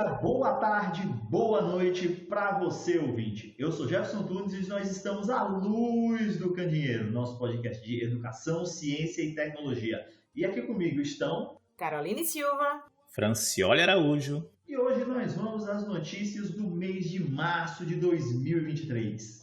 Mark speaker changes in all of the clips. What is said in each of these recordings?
Speaker 1: dia, boa tarde, boa noite para você, ouvinte. Eu sou Jefferson Tunes e nós estamos à luz do candeeiro, nosso podcast de educação, ciência e tecnologia. E aqui comigo estão
Speaker 2: Caroline Silva,
Speaker 3: Francioli Araújo.
Speaker 1: E hoje nós vamos às notícias do mês de março de 2023.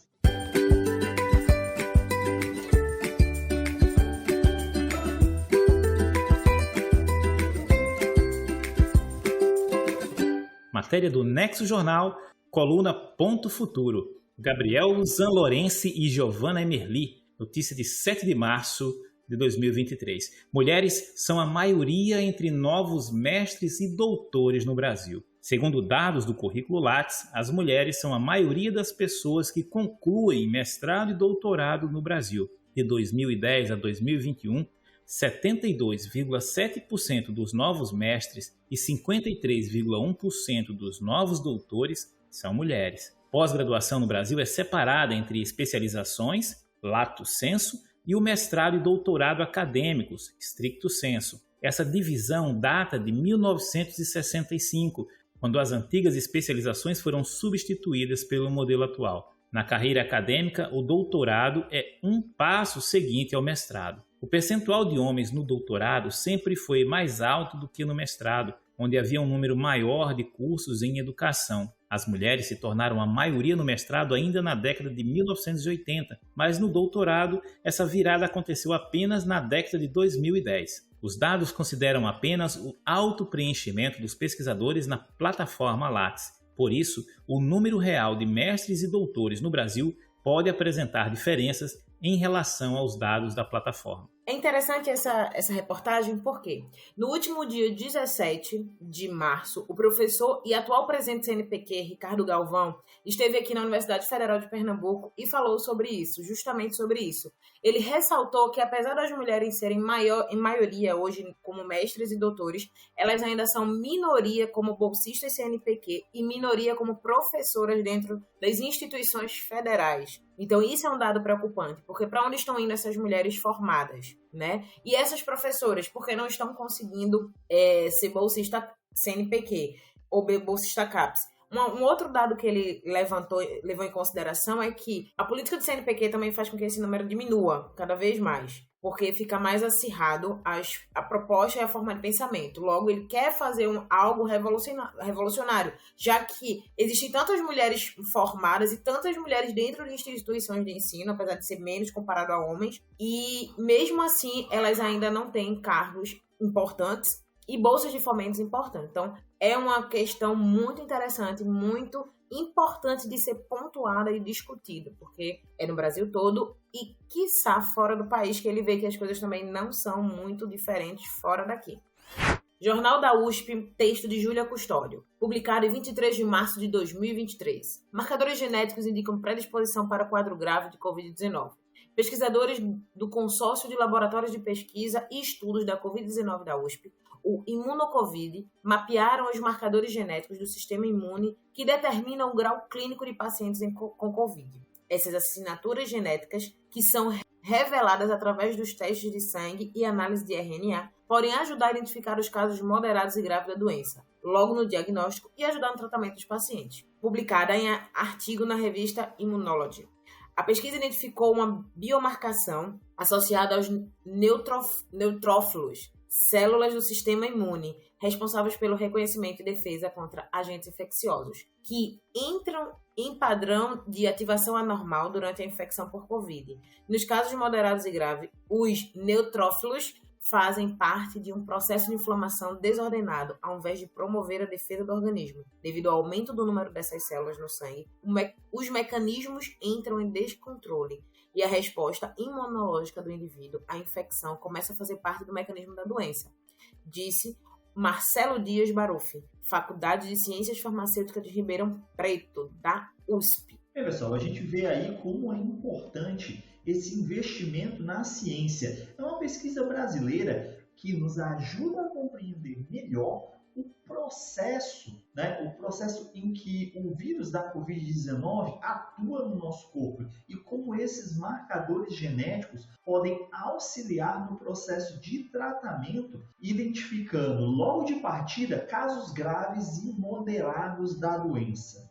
Speaker 3: Matéria do Nexo Jornal, coluna Ponto Futuro. Gabriel Zanlorenzi e Giovanna Emerli. Notícia de 7 de março de 2023. Mulheres são a maioria entre novos mestres e doutores no Brasil. Segundo dados do currículo Lattes, as mulheres são a maioria das pessoas que concluem mestrado e doutorado no Brasil. De 2010 a 2021, 72,7% dos novos mestres e 53,1% dos novos doutores são mulheres. Pós-graduação no Brasil é separada entre especializações, lato sensu, e o mestrado e doutorado acadêmicos, stricto sensu. Essa divisão data de 1965, quando as antigas especializações foram substituídas pelo modelo atual. Na carreira acadêmica, o doutorado é um passo seguinte ao mestrado. O percentual de homens no doutorado sempre foi mais alto do que no mestrado, onde havia um número maior de cursos em educação. As mulheres se tornaram a maioria no mestrado ainda na década de 1980, mas no doutorado essa virada aconteceu apenas na década de 2010. Os dados consideram apenas o alto preenchimento dos pesquisadores na plataforma Lattes. Por isso, o número real de mestres e doutores no Brasil pode apresentar diferenças em relação aos dados da plataforma.
Speaker 2: É interessante essa reportagem porque no último dia 17 de março, o professor e atual presidente do CNPq, Ricardo Galvão, esteve aqui na Universidade Federal de Pernambuco e falou sobre isso, justamente sobre isso. Ele ressaltou que apesar das mulheres serem em maioria hoje como mestres e doutores, elas ainda são minoria como bolsistas CNPq e minoria como professoras dentro das instituições federais. Então isso é um dado preocupante, porque para onde estão indo essas mulheres formadas, né? E essas professoras, porque não estão conseguindo ser bolsista CNPq ou bolsista CAPES? Um outro dado que ele levou em consideração é que a política do CNPq também faz com que esse número diminua cada vez mais, porque fica mais acirrado a proposta e a forma de pensamento. Logo, ele quer fazer algo revolucionário, já que existem tantas mulheres formadas e tantas mulheres dentro de instituições de ensino, apesar de ser menos comparado a homens, e mesmo assim elas ainda não têm cargos importantes e bolsas de fomentos importantes. Então, é uma questão muito interessante, muito importante de ser pontuada e discutida, porque é no Brasil todo e, quiçá, fora do país, que ele vê que as coisas também não são muito diferentes fora daqui. Jornal da USP, texto de Júlia Custódio, publicado em 23 de março de 2023. Marcadores genéticos indicam predisposição para quadro grave de Covid-19. Pesquisadores do Consórcio de Laboratórios de Pesquisa e Estudos da Covid-19 da USP, o Imunocovid, mapearam os marcadores genéticos do sistema imune que determinam o grau clínico de pacientes com Covid. Essas assinaturas genéticas, que são reveladas através dos testes de sangue e análise de RNA, podem ajudar a identificar os casos moderados e graves da doença, logo no diagnóstico e ajudar no tratamento dos pacientes. Publicada em artigo na revista Immunology. A pesquisa identificou uma biomarcação associada aos neutrófilos, células do sistema imune, responsáveis pelo reconhecimento e defesa contra agentes infecciosos, que entram em padrão de ativação anormal durante a infecção por Covid. Nos casos moderados e graves, os neutrófilos fazem parte de um processo de inflamação desordenado, ao invés de promover a defesa do organismo. Devido ao aumento do número dessas células no sangue, os mecanismos entram em descontrole e a resposta imunológica do indivíduo à infecção começa a fazer parte do mecanismo da doença, disse Marcelo Dias Baruffi, Faculdade de Ciências Farmacêuticas de Ribeirão Preto, da USP.
Speaker 1: Pessoal, a gente vê aí como é importante esse investimento na ciência. É uma pesquisa brasileira que nos ajuda a compreender melhor o processo em que o vírus da Covid-19 atua no nosso corpo e como esses marcadores genéticos podem auxiliar no processo de tratamento, identificando logo de partida casos graves e moderados da doença.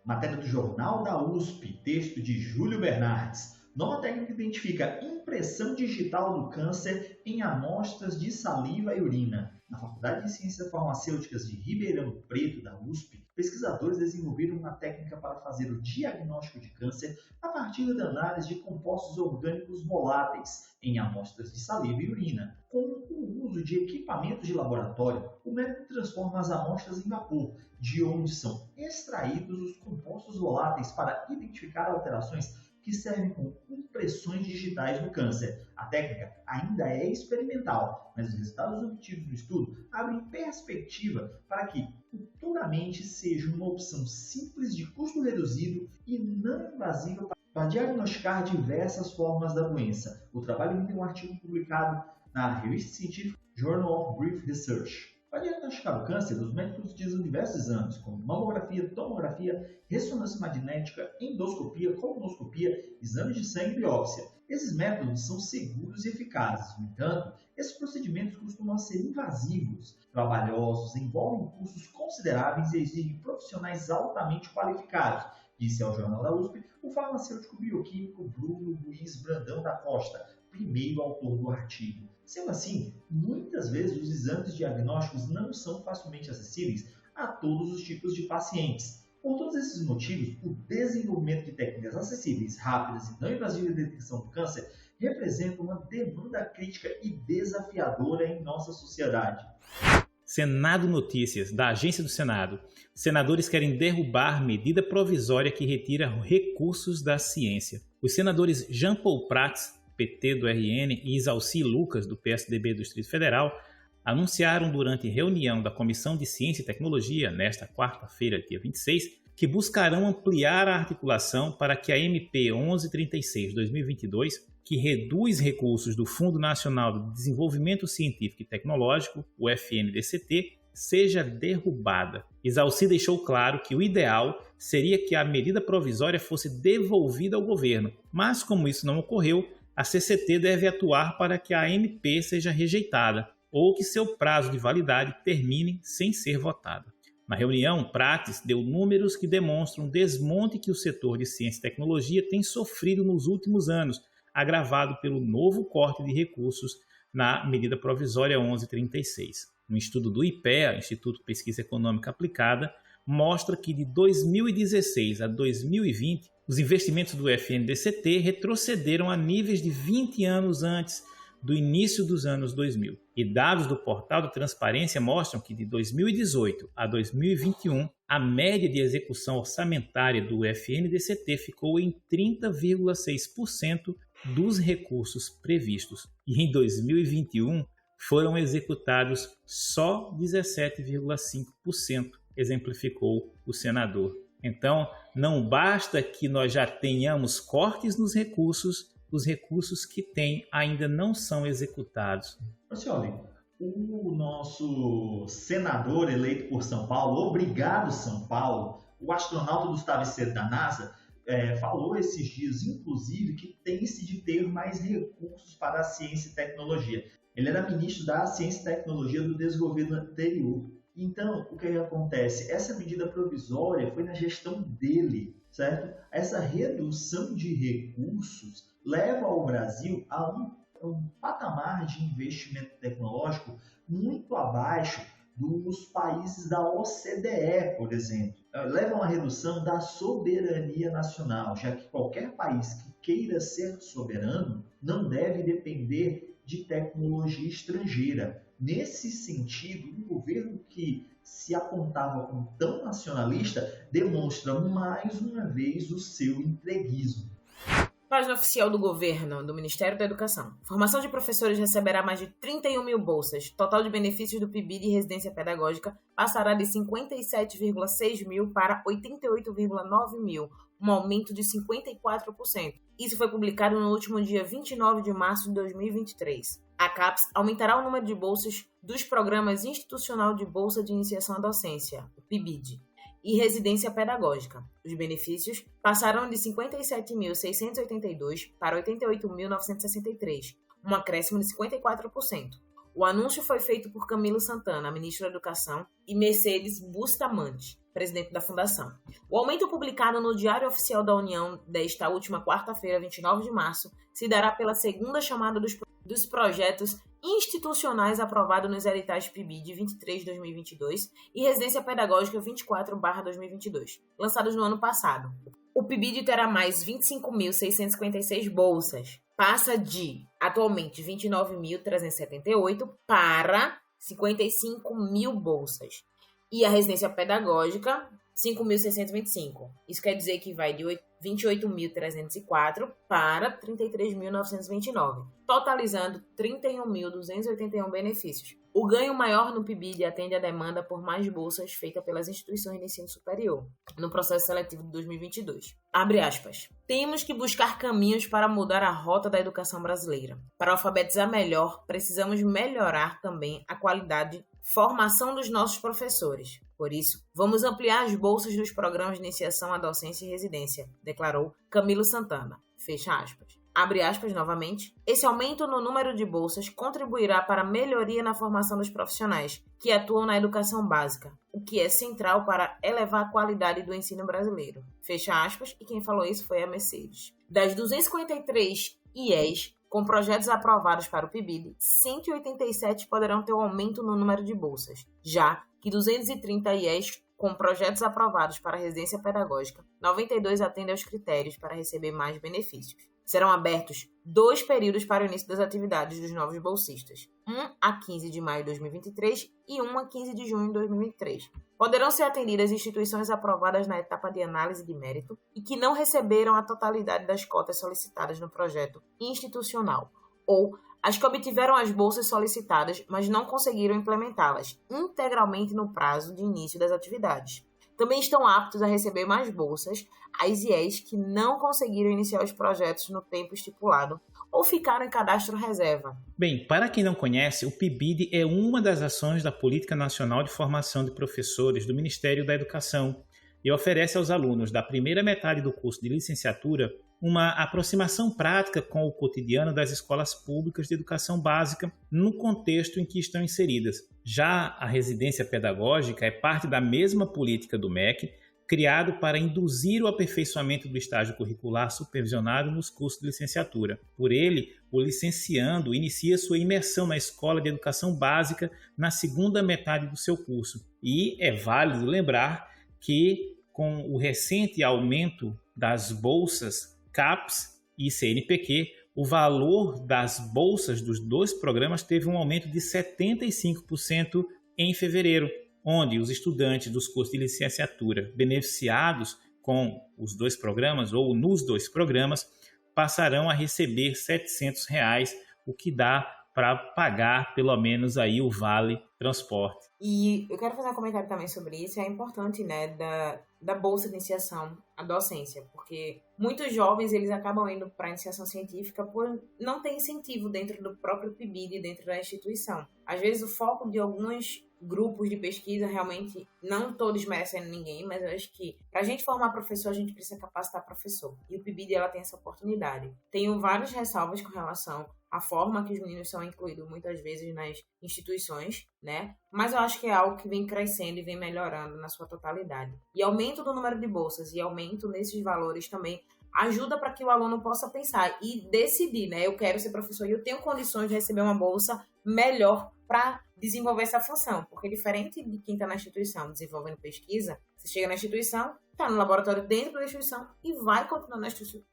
Speaker 1: Matéria do Jornal da USP, texto de Júlio Bernardes. Nova técnica identifica impressão digital do câncer em amostras de saliva e urina. Na Faculdade de Ciências Farmacêuticas de Ribeirão Preto, da USP, pesquisadores desenvolveram uma técnica para fazer o diagnóstico de câncer a partir da análise de compostos orgânicos voláteis em amostras de saliva e urina. Com o uso de equipamentos de laboratório, o método transforma as amostras em vapor, de onde são extraídos os compostos voláteis para identificar alterações que servem como impressões digitais do câncer. A técnica ainda é experimental, mas os resultados obtidos no estudo abrem perspectiva para que futuramente seja uma opção simples, de custo reduzido e não invasiva para diagnosticar diversas formas da doença. O trabalho tem um artigo publicado na revista científica Journal of Brief Research. Para diagnosticar o câncer, os médicos utilizam diversos exames, como mamografia, tomografia, ressonância magnética, endoscopia, colonoscopia, exames de sangue e biópsia. Esses métodos são seguros e eficazes. No entanto, esses procedimentos costumam ser invasivos, trabalhosos, envolvem custos consideráveis e exigem profissionais altamente qualificados, disse ao Jornal da USP o farmacêutico bioquímico Bruno Luiz Brandão da Costa, primeiro autor do artigo. Sendo assim, muitas vezes os exames diagnósticos não são facilmente acessíveis a todos os tipos de pacientes. Por todos esses motivos, o desenvolvimento de técnicas acessíveis, rápidas e não invasivas de detecção do câncer representa uma demanda crítica e desafiadora em nossa sociedade.
Speaker 3: Senado Notícias, da Agência do Senado. Senadores querem derrubar medida provisória que retira recursos da ciência. Os senadores Jean Paul Prats, PT do RN, e Isalci Lucas, do PSDB do Distrito Federal, anunciaram durante reunião da Comissão de Ciência e Tecnologia, nesta quarta-feira, dia 26, que buscarão ampliar a articulação para que a MP 1136/2022, que reduz recursos do Fundo Nacional de Desenvolvimento Científico e Tecnológico, o FNDCT, seja derrubada. Isalci deixou claro que o ideal seria que a medida provisória fosse devolvida ao governo, mas como isso não ocorreu, a CCT deve atuar para que a MP seja rejeitada ou que seu prazo de validade termine sem ser votada. Na reunião, Prates deu números que demonstram o desmonte que o setor de ciência e tecnologia tem sofrido nos últimos anos, agravado pelo novo corte de recursos na medida provisória 1136. Um estudo do IPEA, Instituto de Pesquisa Econômica Aplicada, mostra que de 2016 a 2020, os investimentos do FNDCT retrocederam a níveis de 20 anos antes do início dos anos 2000. E dados do Portal da Transparência mostram que de 2018 a 2021, a média de execução orçamentária do FNDCT ficou em 30,6% dos recursos previstos. E em 2021, foram executados só 17,5%, exemplificou o senador. Então, não basta que nós já tenhamos cortes nos recursos, os recursos que tem ainda não são executados.
Speaker 1: Senhor, o nosso senador eleito por São Paulo, obrigado São Paulo, o astronauta Gustavo Cedo da NASA, falou esses dias, inclusive, que tem-se de ter mais recursos para a ciência e tecnologia. Ele era ministro da Ciência e Tecnologia do desgoverno anterior. Então, o que acontece? Essa medida provisória foi na gestão dele, certo? Essa redução de recursos leva o Brasil a um patamar de investimento tecnológico muito abaixo dos países da OCDE, por exemplo. Leva a uma redução da soberania nacional, já que qualquer país que queira ser soberano não deve depender de tecnologia estrangeira. Nesse sentido, um governo que se apontava como tão nacionalista demonstra mais uma vez o seu entreguismo.
Speaker 2: Página oficial do governo, do Ministério da Educação. Formação de professores receberá mais de 31 mil bolsas. Total de benefícios do PIBI de residência pedagógica passará de 57,6 mil para 88,9 mil, um aumento de 54%. Isso foi publicado no último dia 29 de março de 2023. A CAPES aumentará o número de bolsas dos programas institucional de Bolsa de Iniciação à Docência, o PIBID, e residência pedagógica. Os benefícios passaram de 57.682 para 88.963, um acréscimo de 54%. O anúncio foi feito por Camilo Santana, ministro da Educação, e Mercedes Bustamante, presidente da Fundação. O aumento publicado no Diário Oficial da União desta última quarta-feira, 29 de março, se dará pela segunda chamada dos projetos institucionais aprovados nos editais PIBID 23/2022 e Residência Pedagógica 24/2022, lançados no ano passado. O PIBID terá mais 25.656 bolsas. Passa de, atualmente, 29.378 para 55.000 bolsas. E a residência pedagógica, 5.625. Isso quer dizer que vai de 28.304 para 33.929, totalizando 31.281 benefícios. O ganho maior no PIBID atende à demanda por mais bolsas feita pelas instituições de ensino superior no processo seletivo de 2022. Abre aspas. Temos que buscar caminhos para mudar a rota da educação brasileira. Para alfabetizar melhor, precisamos melhorar também a qualidade de formação dos nossos professores. Por isso, vamos ampliar as bolsas dos programas de iniciação à docência e residência, declarou Camilo Santana. Fecha aspas. Abre aspas novamente. Esse aumento no número de bolsas contribuirá para a melhoria na formação dos profissionais que atuam na educação básica, o que é central para elevar a qualidade do ensino brasileiro. Fecha aspas. E quem falou isso foi a Mercedes. Das 253 IEs com projetos aprovados para o PIBID, 187 poderão ter um aumento no número de bolsas, já que 230 IEs com projetos aprovados para a residência pedagógica, 92 atendem aos critérios para receber mais benefícios. Serão abertos 2 períodos para o início das atividades dos novos bolsistas, um a 15 de maio de 2023 e um a 15 de junho de 2023. Poderão ser atendidas instituições aprovadas na etapa de análise de mérito e que não receberam a totalidade das cotas solicitadas no projeto institucional, ou as que obtiveram as bolsas solicitadas, mas não conseguiram implementá-las integralmente no prazo de início das atividades. Também estão aptos a receber mais bolsas as IEs que não conseguiram iniciar os projetos no tempo estipulado ou ficaram em cadastro reserva.
Speaker 3: Bem, para quem não conhece, o PIBID é uma das ações da Política Nacional de Formação de Professores do Ministério da Educação e oferece aos alunos da primeira metade do curso de licenciatura uma aproximação prática com o cotidiano das escolas públicas de educação básica no contexto em que estão inseridas. Já a residência pedagógica é parte da mesma política do MEC, criado para induzir o aperfeiçoamento do estágio curricular supervisionado nos cursos de licenciatura. Por ele, o licenciando inicia sua imersão na escola de educação básica na segunda metade do seu curso. E é válido lembrar que, com o recente aumento das bolsas CAPES e CNPq, o valor das bolsas dos 2 programas teve um aumento de 75% em fevereiro, onde os estudantes dos cursos de licenciatura beneficiados com os 2 programas ou nos 2 programas passarão a receber R$ 700, o que dá para pagar pelo menos aí o vale transporte.
Speaker 2: E eu quero fazer um comentário também sobre isso. É importante, né, da bolsa de iniciação à docência, porque muitos jovens eles acabam indo para a iniciação científica por não ter incentivo dentro do próprio PIBID, dentro da instituição. Às vezes o foco de alguns grupos de pesquisa, realmente, não estou desmerecendo ninguém, mas eu acho que para a gente formar professor, a gente precisa capacitar professor. E o PIBID, ela tem essa oportunidade. Tenho várias ressalvas com relação à forma que os meninos são incluídos muitas vezes nas instituições, né? Mas eu acho que é algo que vem crescendo e vem melhorando na sua totalidade. E aumento do número de bolsas e aumento nesses valores também ajuda para que o aluno possa pensar e decidir, né? Eu quero ser professor e eu tenho condições de receber uma bolsa melhor para desenvolver essa função, porque diferente de quem está na instituição desenvolvendo pesquisa, você chega na instituição, está no laboratório dentro da instituição e vai continuar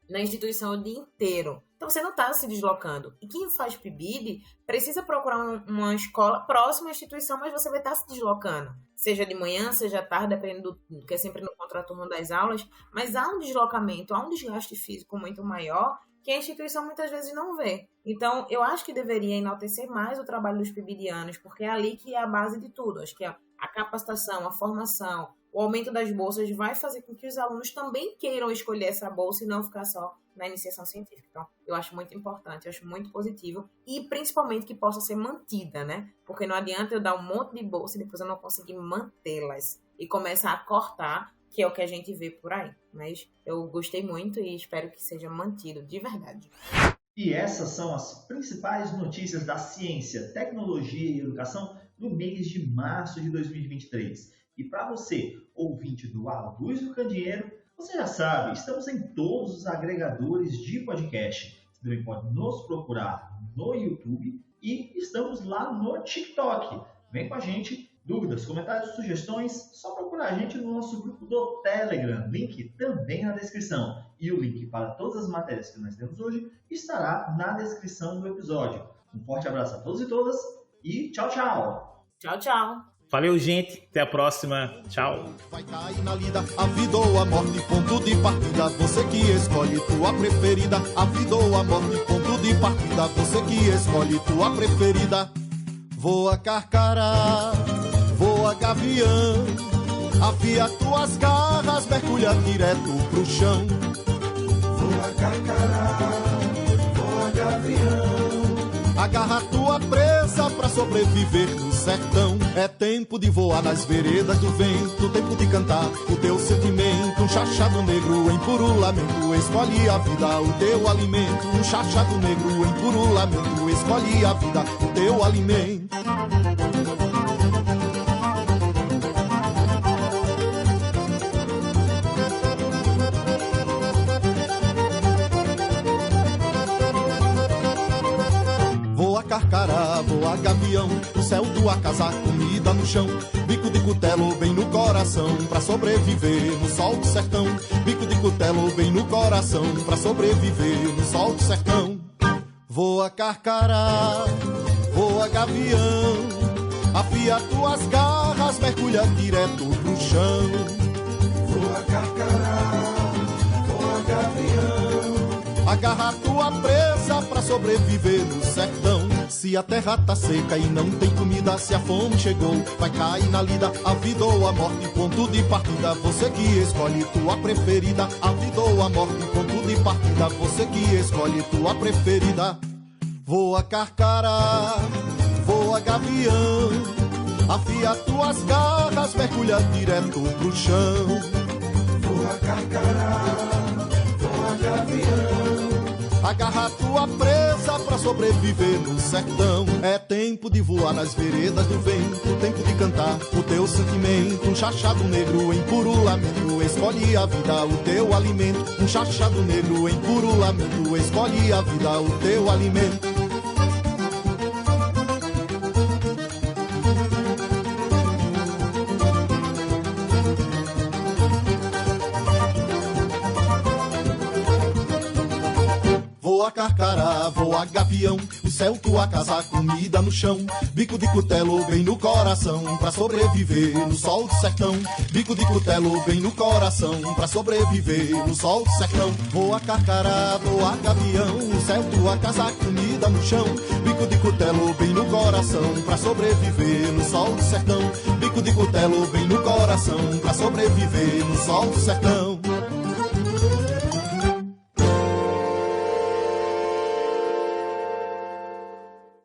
Speaker 2: na instituição o dia inteiro. Então você não está se deslocando. E quem faz PIBID precisa procurar uma escola próxima à instituição, mas você vai estar se deslocando. Seja de manhã, seja à tarde, dependendo do que é sempre no contraturno das aulas, mas há um deslocamento, há um desgaste físico muito maior que a instituição muitas vezes não vê. Então, eu acho que deveria enaltecer mais o trabalho dos PIBIDianos, porque é ali que é a base de tudo. Acho que a capacitação, a formação, o aumento das bolsas vai fazer com que os alunos também queiram escolher essa bolsa e não ficar só na iniciação científica. Então, eu acho muito importante, eu acho muito positivo e principalmente que possa ser mantida, né? Porque não adianta eu dar um monte de bolsa e depois eu não conseguir mantê-las e começar a cortar, que é o que a gente vê por aí. Mas eu gostei muito e espero que seja mantido de verdade.
Speaker 1: E essas são as principais notícias da ciência, tecnologia e educação no mês de março de 2023. E para você, ouvinte do A Luz do Candeeiro, você já sabe, estamos em todos os agregadores de podcast. Você também pode nos procurar no YouTube e estamos lá no TikTok. Vem com a gente, dúvidas, comentários, sugestões, só procurar a gente no nosso grupo do Telegram, link também na descrição. E o link para todas as matérias que nós temos hoje estará na descrição do episódio. Um forte abraço a todos e todas e tchau, tchau!
Speaker 2: Tchau, tchau!
Speaker 3: Valeu, gente. Até a próxima. Tchau.
Speaker 4: Vai cair na lida, a vida ou a morte, ponto de partida. Você que escolhe tua preferida. A vida ou a morte, ponto de partida. Você que escolhe tua preferida. Voa carcará, voa gavião. Afia tuas garras, mergulha direto pro chão. Voa carcará, voa gavião. Agarra tua presa pra sobreviver no sertão. É tempo de voar nas veredas do vento, tempo de cantar o teu sentimento. Um chachado negro em puro lamento, escolhe a vida, o teu alimento. Um chachado negro em puro lamento, escolhe a vida, o teu alimento. Carcará, voa gavião, o céu tua casa, comida no chão. Bico de cutelo bem no coração, pra sobreviver no sol do sertão. Bico de cutelo bem no coração, pra sobreviver no sol do sertão. Voa carcará, voa gavião, afia tuas garras, mergulha direto pro chão. Voa carcará, voa gavião, agarra tua presa pra sobreviver no sertão. Se a terra tá seca e não tem comida, se a fome chegou, vai cair na lida, a vida ou a morte, ponto de partida. Você que escolhe tua preferida. A vida ou a morte, ponto de partida. Você que escolhe tua preferida. Voa carcará, voa gavião, afia tuas garras, mergulha direto pro chão. Voa carcará, voa gavião, agarra tua presa pra sobreviver no sertão. É tempo de voar nas veredas do vento, tempo de cantar o teu sentimento. Um chachado negro em puro lamento, escolhe a vida, o teu alimento. Um chachado negro em puro lamento, escolhe a vida, o teu alimento. Voa carcará, voa gavião, o céu tua casa, comida no chão. Bico de cutelo bem no coração, pra sobreviver no sol do sertão. Bico de cutelo bem no coração, pra sobreviver no sol do sertão. Voa carcará, voa gavião, o céu tua casa, comida no chão. Bico de cutelo bem no coração, pra sobreviver no sol do sertão. Bico de cutelo bem no coração, pra sobreviver no sol do sertão.